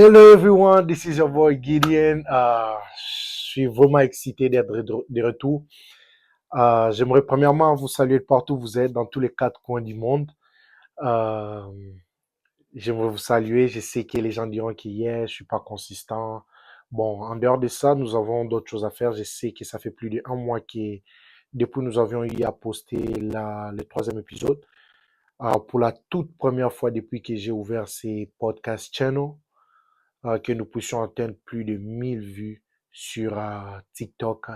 Hello everyone, this is your boy Gideon. Je suis vraiment excité d'être de retour. J'aimerais premièrement vous saluer de partout où vous êtes, dans tous les quatre coins du monde. Euh, J'aimerais vous saluer. Je sais que les gens diront que yeah, je suis pas consistant. Bon, en dehors de ça, nous avons d'autres choses à faire. Je sais que ça fait plus d'un mois que depuis nous avions eu à poster le troisième épisode. Pour la toute première fois depuis que j'ai ouvert ces podcast channels, que nous puissions atteindre plus de 1000 vues sur TikTok.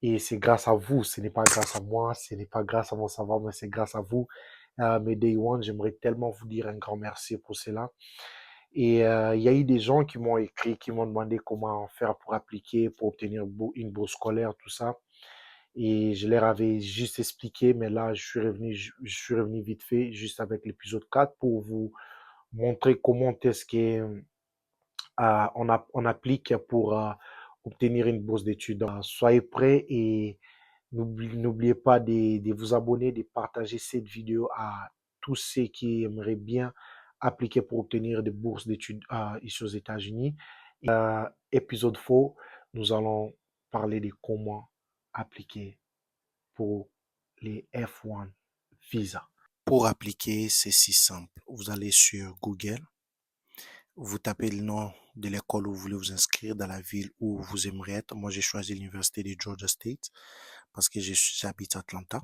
Et c'est grâce à vous, ce n'est pas grâce à moi, ce n'est pas grâce à mon savoir, mais c'est grâce à vous. Mes Day One, j'aimerais tellement vous dire un grand merci pour cela. Et il y a eu des gens qui m'ont écrit, qui m'ont demandé comment faire pour appliquer, pour obtenir une bourse scolaire, tout ça. Et je leur avais juste expliqué, mais là, je suis revenu vite fait, juste avec l'épisode 4 pour vous montrer comment est-ce que on applique pour obtenir une bourse d'études. Soyez prêts et n'oubliez pas de vous abonner, de partager cette vidéo à tous ceux qui aimeraient bien appliquer pour obtenir des bourses d'études ici aux États-Unis. Épisode 4, nous allons parler de comment appliquer pour les F1 visa. Pour appliquer, c'est si simple. Vous allez sur Google, vous tapez le nom de l'école où vous voulez vous inscrire, dans la ville où vous aimeriez être. Moi, j'ai choisi l'université de Georgia State parce que j'habite à Atlanta.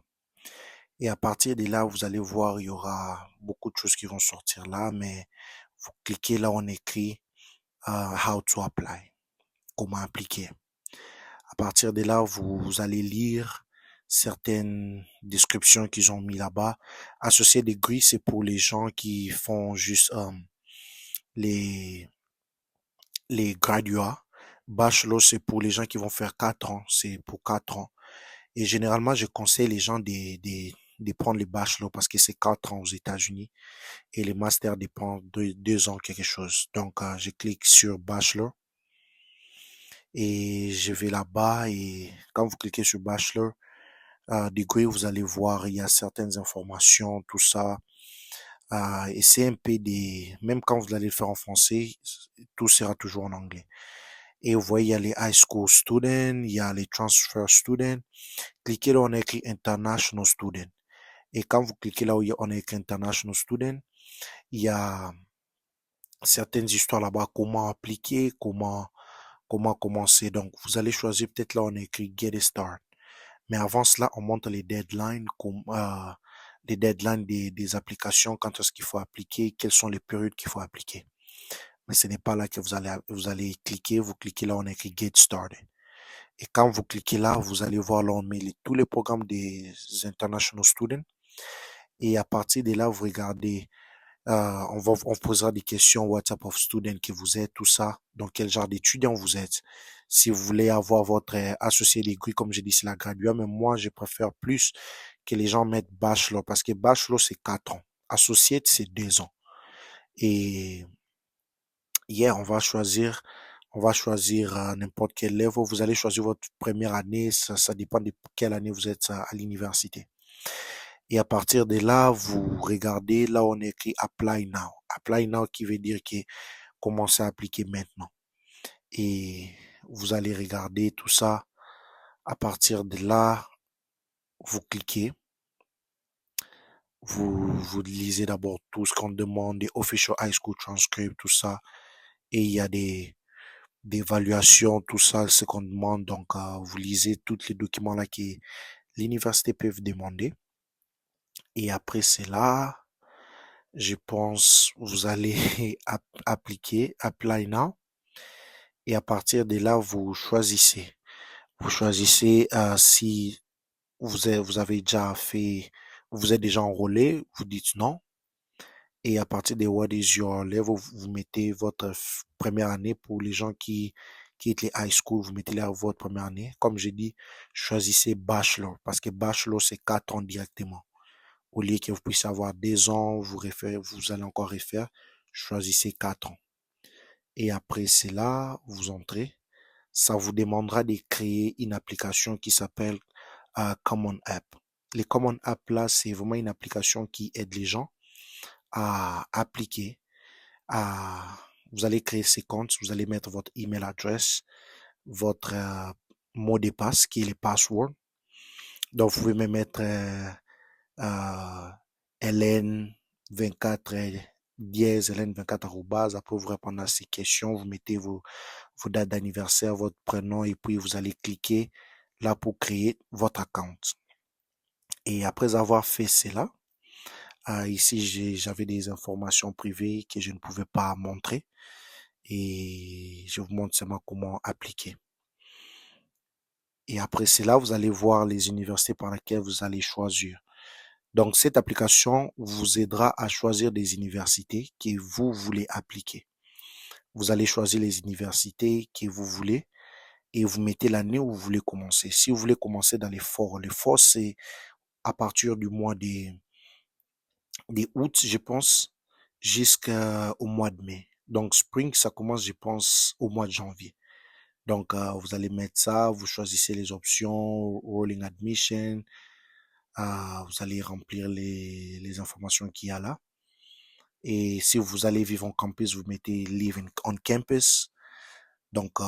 Et à partir de là, vous allez voir, il y aura beaucoup de choses qui vont sortir là, mais vous cliquez là, on écrit How to apply, comment appliquer. À partir de là, vous allez lire certaines descriptions qu'ils ont mis là-bas. Associé degree, c'est pour les gens qui font juste les les graduats. Bachelor, c'est pour les gens qui vont faire 4 ans. C'est pour 4 ans. Et généralement, je conseille les gens de prendre les bachelor parce que c'est 4 ans aux États-Unis et les masters dépendent de 2 ans quelque chose. Donc, je clique sur bachelor et je vais là-bas et quand vous cliquez sur bachelor, degree, vous allez voir, il y a certaines informations, tout ça. Et c'est un peu même quand vous allez le faire en français, tout sera toujours en anglais. Et vous voyez, il y a les high school students, il y a les transfer students. Cliquez là, on a écrit international student. Et quand vous cliquez là où on a écrit international student, il y a certaines histoires là-bas, comment appliquer, comment commencer. Donc, vous allez choisir peut-être là, on a écrit get a start. Mais avant cela, on montre les deadlines, des applications, quand est-ce qu'il faut appliquer, quelles sont les périodes qu'il faut appliquer. Mais ce n'est pas là que vous allez cliquer. Vous cliquez là, on a écrit Get Started. Et quand vous cliquez là, vous allez voir là, on met tous les programmes des International Students. Et à partir de là, vous regardez, on posera des questions, what type of student que vous êtes, tout ça, dans quel genre d'étudiant vous êtes. Si vous voulez avoir votre associé degree, comme j'ai dit, c'est la graduate, mais moi, je préfère plus que les gens mettent bachelor, parce que bachelor, c'est 4 ans. Associate, c'est 2 ans. Et hier, on va choisir n'importe quel level. Vous allez choisir votre première année. Ça dépend de quelle année vous êtes à l'université. Et à partir de là, vous regardez, là, on écrit Apply Now. Apply Now qui veut dire que commencez à appliquer maintenant. Et vous allez regarder tout ça. À partir de là, vous cliquez. Vous lisez d'abord tout ce qu'on demande, des official high school transcript, tout ça. Et il y a d'évaluation, tout ça, ce qu'on demande. Donc, vous lisez tous les documents là que l'université peut vous demander. Et après cela, je pense, vous allez appliquer, apply now. Et à partir de là, vous choisissez. Vous choisissez si vous avez déjà fait, vous êtes déjà enrôlé, vous dites non. Et à partir de what is your level, vous mettez votre première année pour les gens qui quittent les high school, vous mettez là votre première année. Comme j'ai dit, choisissez bachelor parce que bachelor c'est 4 ans directement. Au lieu que vous puissiez avoir 2 ans, vous allez encore refaire, choisissez 4 ans. Et après cela, vous entrez. Ça vous demandera de créer une application qui s'appelle Common App. Les Common App là, c'est vraiment une application qui aide les gens à appliquer, à vous allez créer ces comptes, vous allez mettre votre email adresse, votre mot de passe qui est le password. Donc, vous pouvez même mettre LN24 dièse LN24 arrobase. Après, vous répondez à ces questions, vous mettez vos dates d'anniversaire, votre prénom et puis vous allez cliquer là pour créer votre account. Et après avoir fait cela, ici j'avais des informations privées que je ne pouvais pas montrer et je vous montre seulement comment appliquer. Et après cela, vous allez voir les universités par lesquelles vous allez choisir. Donc, cette application vous aidera à choisir des universités que vous voulez appliquer. Vous allez choisir les universités que vous voulez et vous mettez l'année où vous voulez commencer. Si vous voulez commencer dans les forts, c'est à partir du mois des août, je pense, jusqu'au mois de mai. Donc, spring, ça commence, je pense, au mois de janvier. Donc, vous allez mettre ça, vous choisissez les options, rolling admission, vous allez remplir les informations qu'il y a là. Et si vous allez vivre en campus, vous mettez live on campus. Donc,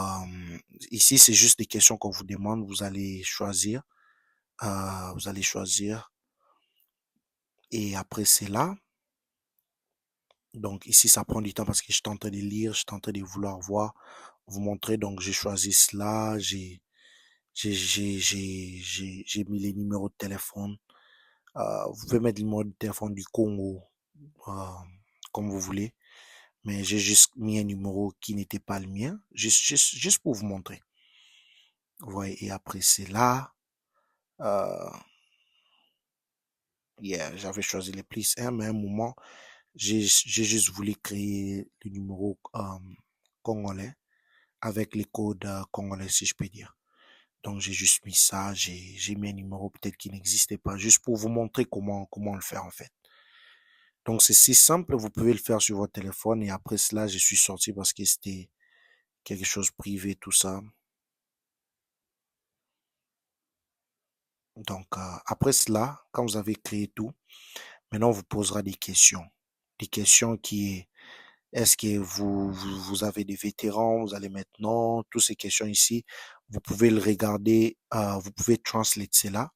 ici, c'est juste des questions qu'on vous demande. Vous allez choisir. Vous allez choisir. Et après, c'est là. Donc, ici, ça prend du temps parce que je suis en train de lire, je suis en train de vouloir voir, vous montrer. Donc, j'ai choisi cela. J'ai mis les numéros de téléphone. Vous pouvez mettre le numéro de téléphone du Congo, euh, comme vous voulez. Mais j'ai juste mis un numéro qui n'était pas le mien, juste pour vous montrer. Vous voyez, et après c'est là, euh, yeah, j'avais choisi les plus 1, mais à un moment, j'ai juste voulu créer le numéro congolais avec les codes congolais, si je peux dire. Donc j'ai juste mis ça, j'ai mis un numéro peut-être qui n'existait pas, juste pour vous montrer comment le faire en fait. Donc c'est si simple, vous pouvez le faire sur votre téléphone et après cela, je suis sorti parce que c'était quelque chose de privé, tout ça. Donc, après cela, quand vous avez créé tout, maintenant on vous posera des questions. Des questions qui est-ce que vous avez des vétérans, vous allez mettre non, toutes ces questions ici, vous pouvez le regarder, vous pouvez translate cela,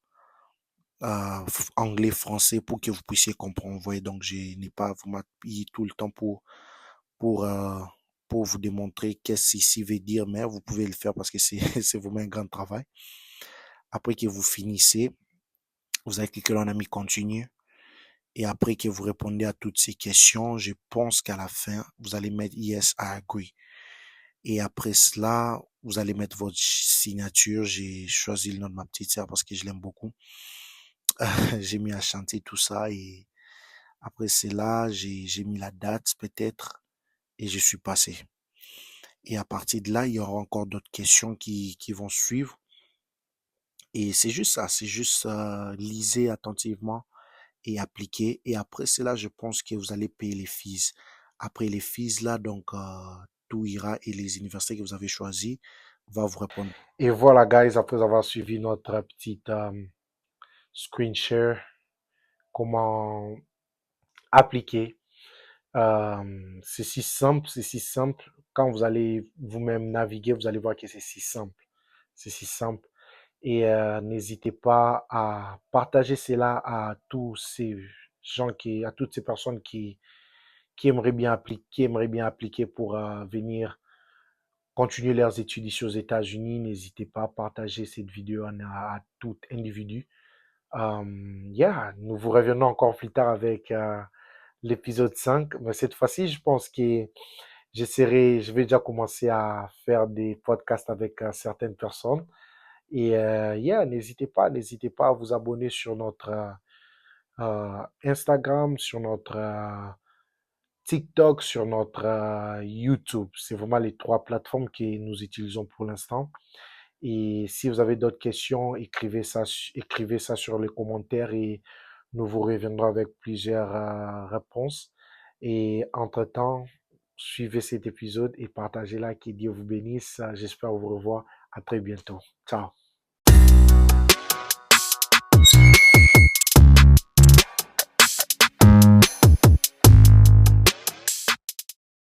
anglais, français, pour que vous puissiez comprendre. Vous voyez, donc je n'ai pas vous pris tout le temps pour, euh, pour vous démontrer qu'est-ce qu'ici veut dire, mais vous pouvez le faire parce que c'est, c'est vraiment un grand travail. Après que vous finissez, vous allez cliquer là, on a mis continue. Et après que vous répondez à toutes ces questions, je pense qu'à la fin, vous allez mettre Yes, I agree. Et après cela, vous allez mettre votre signature. J'ai choisi le nom de ma petite sœur parce que je l'aime beaucoup. J'ai mis à chanter tout ça et après cela, j'ai mis la date peut-être et je suis passé. Et à partir de là, il y aura encore d'autres questions qui vont suivre. Et c'est juste ça, c'est juste lisez attentivement et appliquer. Et après cela, je pense que vous allez payer les fees. Après les fees là, donc tout ira et les universités que vous avez choisies vont vous répondre. Et voilà, guys, après avoir suivi notre petite screen share, comment appliquer. C'est si simple, c'est si simple. Quand vous allez vous-même naviguer, vous allez voir que c'est si simple. C'est si simple. Et n'hésitez pas à partager cela à tous ces gens à toutes ces personnes qui aimeraient bien appliquer pour venir continuer leurs études ici aux États-Unis. N'hésitez pas à partager cette vidéo à tout individu. Yeah, nous vous revenons encore plus tard avec l'épisode 5. Mais cette fois-ci, je pense que je vais déjà commencer à faire des podcasts avec certaines personnes. Et yeah, n'hésitez pas à vous abonner sur notre Instagram, sur notre TikTok, sur notre YouTube. C'est vraiment les trois plateformes que nous utilisons pour l'instant. Et si vous avez d'autres questions, écrivez ça sur les commentaires et nous vous reviendrons avec plusieurs réponses. Et entre-temps, suivez cet épisode et partagez-la. Que Dieu vous bénisse. J'espère vous revoir. À très bientôt. Ciao.